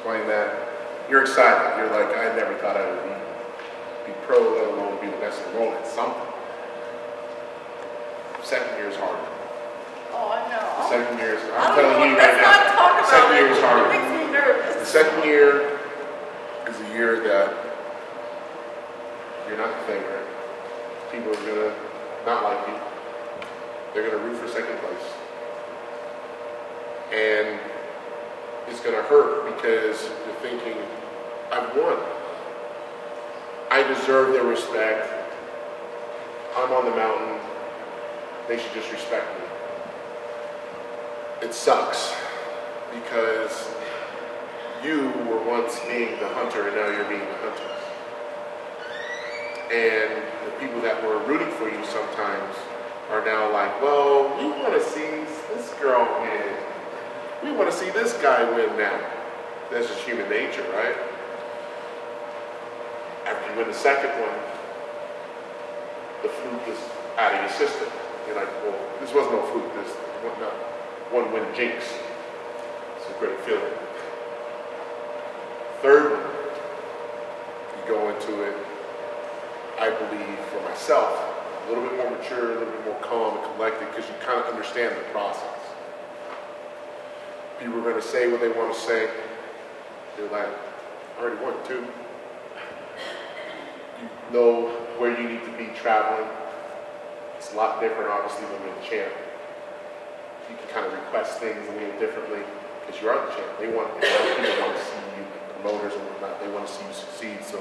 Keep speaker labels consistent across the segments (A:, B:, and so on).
A: explain that, you're excited. You're like, I never thought I would be pro, let alone be the best in the world at something. Second year is harder.
B: Oh, I know.
A: Second year is, I'm telling you right now,
B: let's not talk about
A: second year
B: it.
A: is harder.
B: It makes me nervous.
A: The second year is a year that you're not the favorite. People are gonna not like you. They're gonna root for second place. And it's gonna hurt because you're thinking, I've won. I deserve their respect. I'm on the mountain. They should just respect me. It sucks because you were once being the hunter and now you're being the hunter. And the people that were rooting for you sometimes are now like, well, we want to see this girl win. We want to see this guy win now. That's just human nature, right? After you win the second one, the fluke is out of your system. You're like, well, this was no fluke. This one win jinx. It's a great feeling. Third one, you go into it, I believe, for myself, a little bit more mature, a little bit more calm and collected, because you kind of understand the process. People are going to say what they want to say. They're like, I already won two. You know where you need to be traveling. It's a lot different, obviously, when you're the champ. You can kind of request things a little differently because you are the champ. They want, people want to see you, promoters and whatnot, they want to see you succeed. So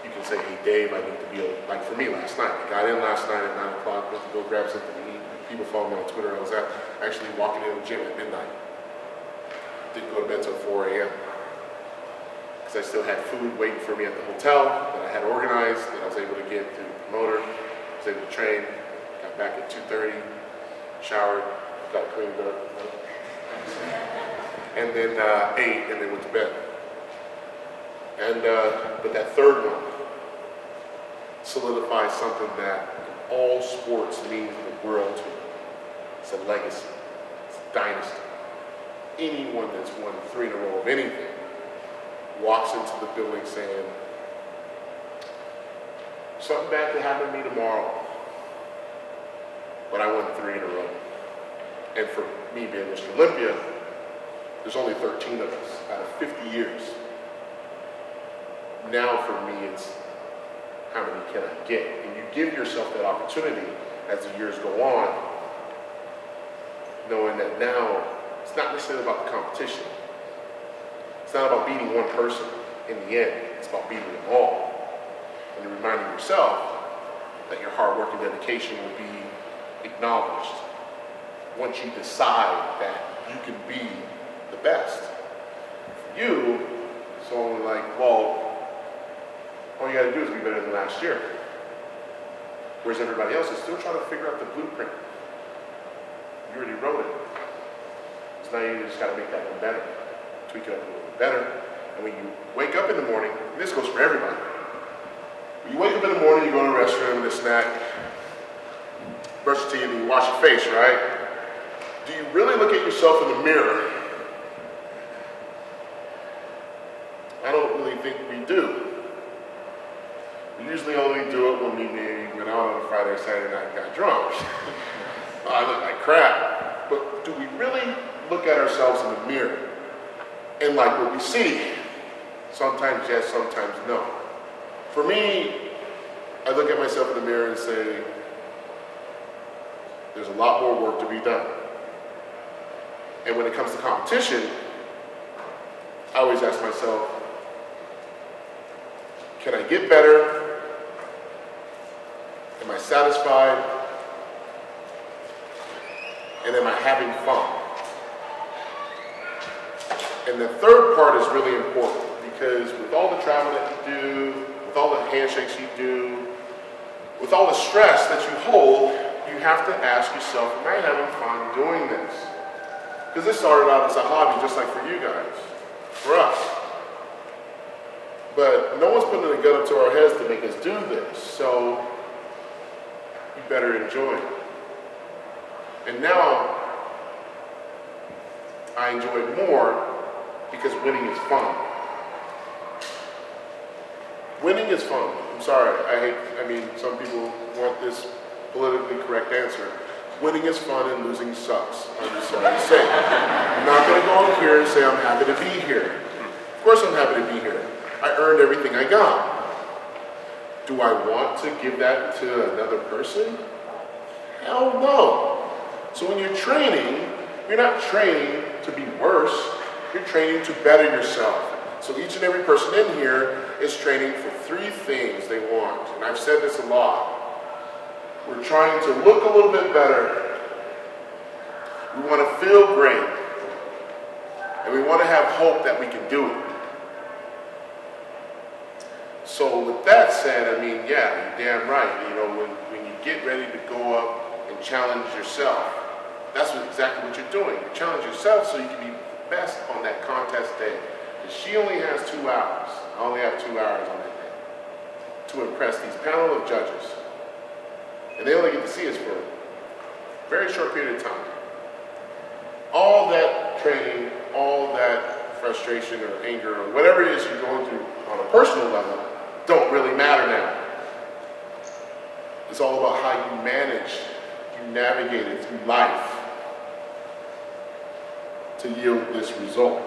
A: you can say, hey, Dave, I need to be, like for me last night. I got in last night at 9 o'clock, went to go grab something to eat. People follow me on Twitter. I was actually walking in the gym at midnight. Didn't go to bed till 4 a.m. because I still had food waiting for me at the hotel that I had organized, that I was able to get through the promoter. I was able to train. Got back at 2:30, showered, got cleaned up, and then ate, and then went to bed. And but that third one solidifies something that in all sports means the world to me. It's a legacy. It's a dynasty. Anyone that's won 3 in a row of anything walks into the building saying, something bad could happen to me tomorrow, but I won 3 in a row. And for me being Mr. Olympia, there's only 13 of us out of 50 years. Now for me, it's how many can I get? And you give yourself that opportunity as the years go on, knowing that now it's not necessarily about the competition. It's not about beating one person in the end. It's about beating them all. And reminding yourself that your hard work and dedication will be acknowledged once you decide that you can be the best. For you, it's only like, well, all you gotta do is be better than last year. Whereas everybody else is still trying to figure out the blueprint. You already wrote it. So now you just gotta make that one better, tweak it up a little bit better. And when you wake up in the morning, and this goes for everybody, when you wake up in the morning, you go to the restroom, get a snack, brush your teeth, and you wash your face, right? Do you really look at yourself in the mirror? I don't really think we do. We usually only do it when we went out on a Friday or Saturday night and got drunk. I look like crap. But do we really look at ourselves in the mirror and like what we see? Sometimes yes, sometimes no. For me, I look at myself in the mirror and say, there's a lot more work to be done. And when it comes to competition, I always ask myself, can I get better? Am I satisfied? And am I having fun? And the third part is really important because with all the travel that you do, with all the handshakes you do, with all the stress that you hold, you have to ask yourself, am I having fun doing this? Because this started out as a hobby just like for you guys, for us. But no one's putting a gun up to our heads to make us do this, so you better enjoy it. And now, I enjoy it more because winning is fun. winning is fun. I'm sorry, I mean, some people want this politically correct answer. Winning is fun and losing sucks. I'm just sorry to say. I'm not going to go on here and say I'm happy to be here. Of course I'm happy to be here. I earned everything I got. Do I want to give that to another person? Hell no. So when you're training, you're not training to be worse. You're training to better yourself. So each and every person in here is training for 3 things they want. And I've said this a lot. We're trying to look a little bit better. We want to feel great. And we want to have hope that we can do it. So with that said, I mean, yeah, you're damn right. You know, when you get ready to go up and challenge yourself, that's exactly what you're doing. You challenge yourself so you can be the best on that contest day. Because she only has 2 hours. I only have 2 hours on that day to impress these panel of judges. And they only get to see us for a very short period of time. All that training, all that frustration or anger or whatever it is you're going through on a personal level don't really matter now. It's all about how you manage, you navigate it through life to yield this result.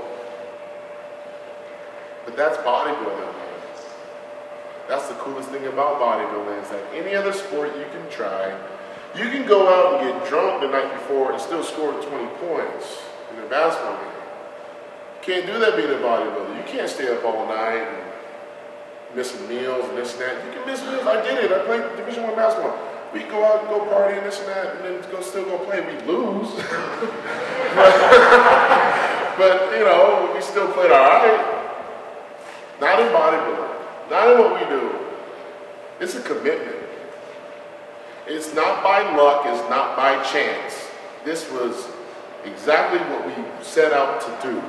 A: But that's bodybuilding, man. That's the coolest thing about bodybuilding is that any other sport you can try, you can go out and get drunk the night before and still score 20 points in a basketball game. You can't do that being a bodybuilder. You can't stay up all night and missing meals and this and that. You can miss meals. I did it. I played Division I basketball. We go out and go party and this and that, and then still go play. We lose. but, you know, we still played all right. Not in bodybuilding. Not in what we do. It's a commitment. It's not by luck, it's not by chance. This was exactly what we set out to do.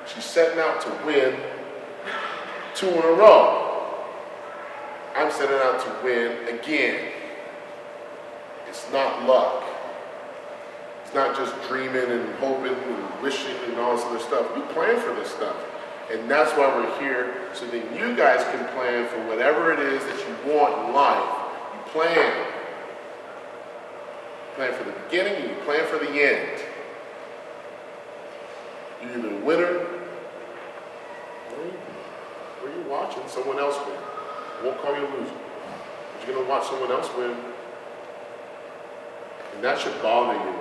A: She's setting out to win 2 in a row. I'm setting out to win again. It's not luck. It's not just dreaming and hoping and wishing and all this other stuff. We plan for this stuff. And that's why we're here, so that you guys can plan for whatever it is that you want in life. You plan. You plan for the beginning and you plan for the end. You're either a winner or you're watching someone else win. I won't call you a loser. But you're going to watch someone else win. And that should bother you.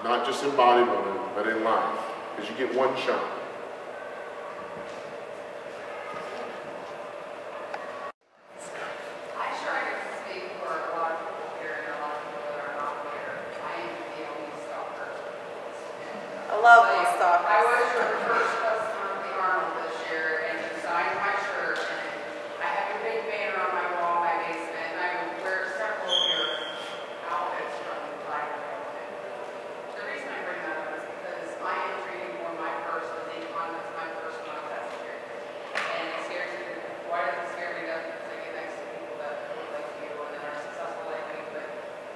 A: Not just in bodybuilding, but in life. Because you get one shot.
B: I love my stock.
C: I was your first customer at the Arnold this year, and you signed my shirt, and I have a big banner on my wall in my basement, and I wear several of your outfits from Black Belt. The reason I bring that up is because my entry for my first was my first contest here. And it scares me. Why does it scare me? Because I get next to people that look like you and that are successful like me, but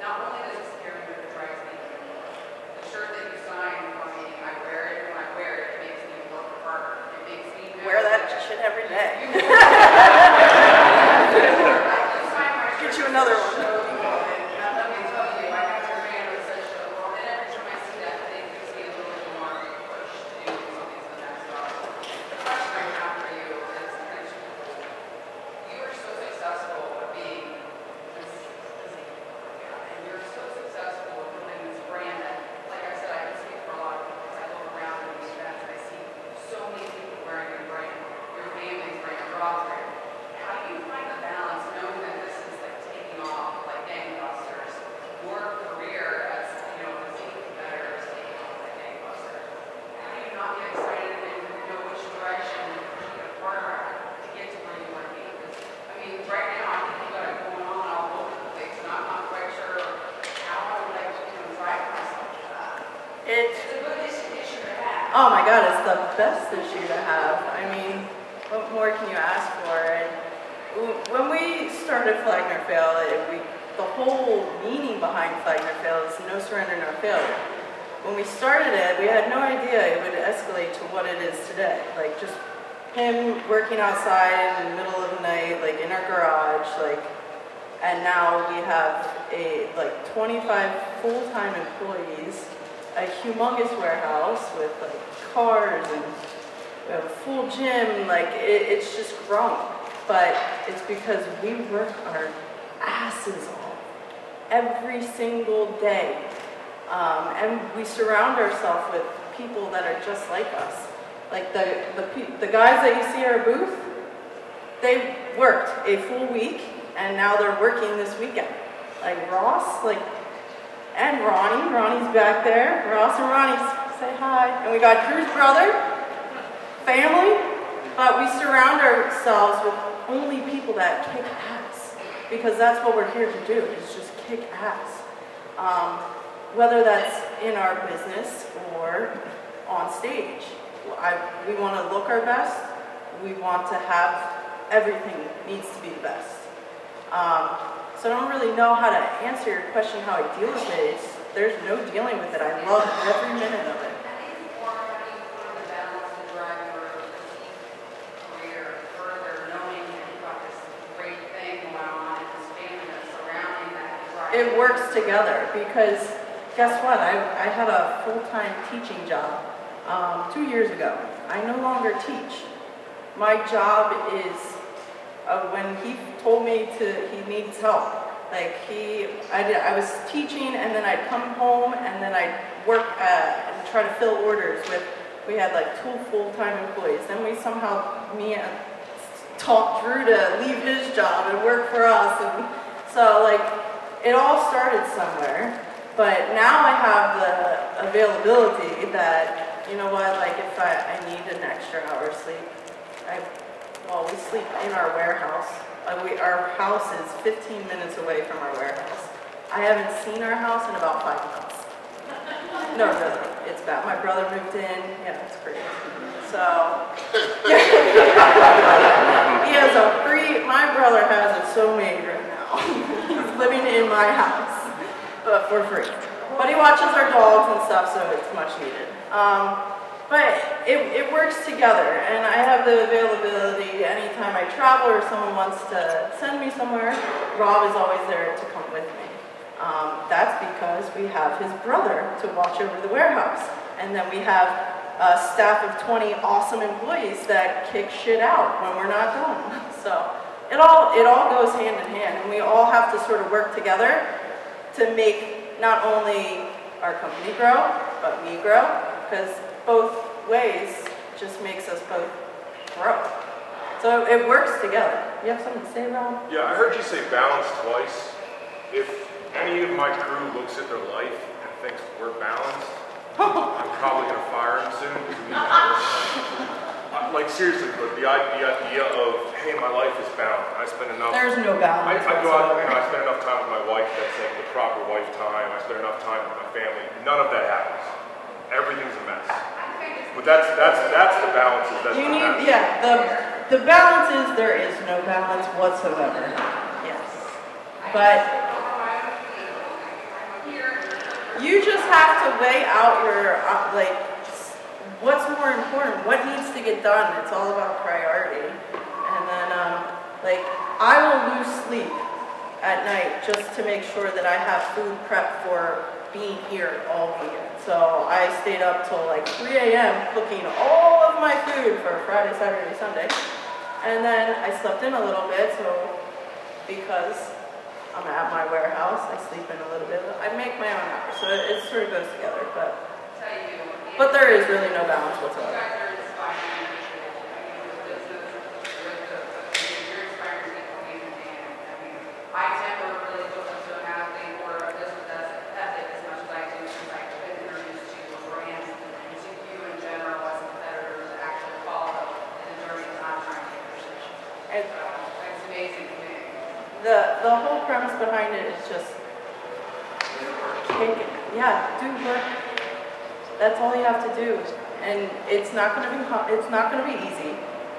C: not only does it scare me, but it drives me even more. The shirt that you signed for me, I wear it. When I wear it, it makes me work harder. It makes me
B: Wear that shit every day. Get you another one.
C: Let me tell you, I have your band with such a well, and every time I see that, it gives me a little bit more push to do something to the next level. The question I have for you is, you are so successful at being this physique, and you're so successful at building this brand that, like I said, I can speak for a lot of people because I look around in these events and I see so many people wearing your brand, your family's brand, Rob's brand. How do you find the balance knowing that this is like taking off like gangbusters? Your career as, you know, physique competitor is taking off like gangbusters. How do you not get excited and know which direction to get a partner to get to where you want to be? Because, I mean, right now I think you got it going on all over the place, and I'm not quite sure how I would like to drive myself to that. It's a good issue to have.
B: Oh my God, it's the best issue to have. I mean, what more can you ask for? And when we started Flag Nor Fail, the whole meaning behind Flag Nor Fail is no surrender, no failure. When we started it, we had no idea it would escalate to what it is today. Like, just him working outside in the middle of the night, like in our garage, like, and now we have like 25 full-time employees, a humongous warehouse with like cars, and we have a full gym. Like it's just grown, but it's because we work our asses off every single day, and we surround ourselves with people that are just like us. Like the guys that you see at our booth, they worked a full week and now they're working this weekend. Like Ross, and Ronnie. Ronnie's back there. Ross and Ronnie, say hi. And we got Drew's brother, family, but we surround ourselves with only people that kick ass, because that's what we're here to do, is just kick ass. Whether that's in our business or on stage. We want to look our best. We want to have everything needs to be the best. So I don't really know how to answer your question, how I deal with it. There's no dealing with it. I love every minute of it. It works together, because guess what? I had a full-time teaching job 2 years ago. I no longer teach. My job is when he told me he needs help. Like I was teaching, and then I'd come home, and then I'd work and try to fill orders with. We had like 2 full-time employees. Then we somehow talked Drew to leave his job and work for us, and so like it all started somewhere. But now I have the availability that, you know what, like if I need an extra hour of sleep, we sleep in our warehouse. Our house is 15 minutes away from our warehouse. I haven't seen our house in about 5 months. No, really, it's bad. My brother moved in. Yeah, it's crazy. So, my brother has it so made right now. He's living in my house, but for free. But he watches our dogs and stuff, so it's much needed. But it works together, and I have the availability anytime I travel or someone wants to send me somewhere. Rob is always there to come with me. That's because we have his brother to watch over the warehouse, and then we have a staff of 20 awesome employees that kick shit out when we're not done. So it all goes hand in hand, and we all have to sort of work together to make not only our company grow, but me grow, because both ways just makes us both grow. So it works together. You have something to say, Rob?
D: Yeah, I heard you say balance twice. If any of my crew looks at their life and thinks we're balanced, I'm probably going to fire him soon. Like seriously, but the idea of, hey, my life is balanced. I spend enough.
B: There's no balance.
D: I go out, I spend enough time with my wife. That's like the proper wife time. I spend enough time with my family. None of that happens. Everything's a mess. But that's the balance.
B: The balance is there is no balance whatsoever. Yes. But you just have to weigh out your what's more important, what needs to get done. It's all about priority. And then I will lose sleep at night just to make sure that I have food prepped for being here all weekend. So I stayed up till like 3 a.m. cooking all of my food for Friday, Saturday, Sunday. And then I slept in a little bit, so because I'm at my warehouse, I sleep in a little bit. I make my own hours, so it sort of goes together. But there is really no balance whatsoever.
C: I never really looked up to an athlete or a business ethic as much as I do since I've been introduced to a brand and to you in general as a competitor to actually follow the journey that I'm trying to take position. It's amazing to me.
B: The whole premise behind it is just do work. That's all you have to do, and it's not going to be easy.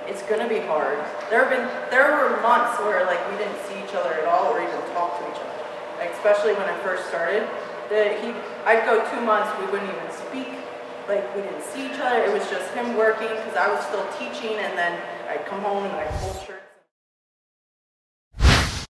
B: It's going to be hard. There were months where we didn't see each other at all or even talk to each other. Especially when I first started, I'd go 2 months we wouldn't even speak. like we didn't see each other. It was just him working because I was still teaching, and then I'd come home and I'd fold shirts.